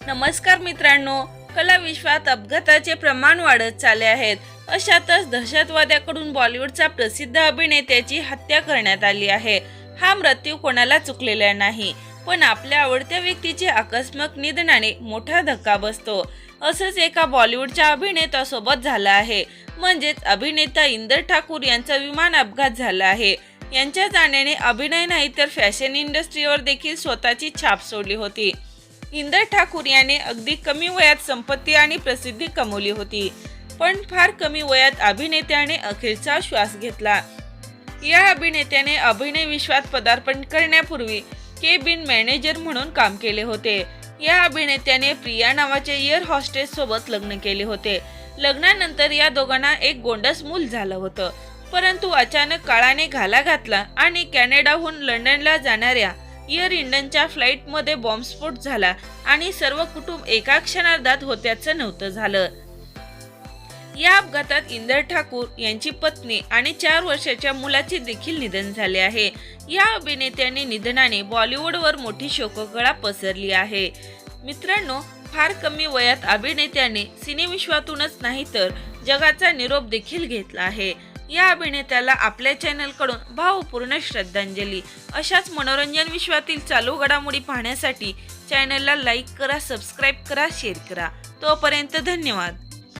नमस्कार मित्रांनो, कला विश्वात अपघाताचे प्रमाण वाढत चालले आहेत। अशातच दहशतवाद्याकडून बॉलिवूडचा प्रसिद्ध अभिनेत्याची हत्या करण्यात आली आहे। हा मृत्यू कोणाला चुकलेला नाही, पण आपल्या आवडत्या व्यक्तीचे आकस्मिक निधनाने मोठा धक्का बसतो। असंच एका बॉलिवूडच्या अभिनेत्यासोबत झालं आहे, म्हणजेच अभिनेता इंदर ठाकूर यांचा विमान अपघात झाला आहे। यांच्या जाण्याने अभिनय नाही तर फॅशन इंडस्ट्रीवर देखील स्वतःची छाप सोडली होती। इंदर ठाकूर याने अगदी कमी वयात संपत्ती आणि प्रसिद्धी कमवली होती, पण फार कमी वयात अभिनेत्याने अखेरचा श्वास घेतला। या अभिनेत्याने अभिनय विश्वात पदार्पण करण्यापूर्वी केबिन मॅनेजर म्हणून काम केले होते। या अभिनेत्याने प्रिया नावाच्या एअर हॉस्टेस सोबत लग्न केले होते। लग्नानंतर या दोघांना एक गोंडस मूल झालं होतं, परंतु अचानक काळाने घाला घातला आणि कॅनडाहून लंडनला जाणाऱ्या एअर इंडियनच्या फ्लाईटमध्ये बॉम्बस्फोट झाला आणि सर्व कुटुंब एका क्षणार्धात होत्याचं नव्हतं झालं। या अपघातात इंदर ठाकूर यांची पत्नी आणि 4 वर्षाच्या मुलाचे देखील निधन झाले आहे। या अभिनेत्याने निधनाने बॉलिवूडवर मोठी शोककळा पसरली आहे। मित्रांनो, फार कमी वयात अभिनेत्याने सिनेविश्वातूनच नाही तर जगाचा निरोप देखील घेतला आहे। या अभिनेत्याला आपल्या चॅनल कडून भावपूर्ण श्रद्धांजली। अशाच मनोरंजन विश्वातील चालू घडामोडी पाहण्यासाठी चॅनलला लाईक करा, सबस्क्राईब करा, शेअर करा। तोपर्यंत धन्यवाद।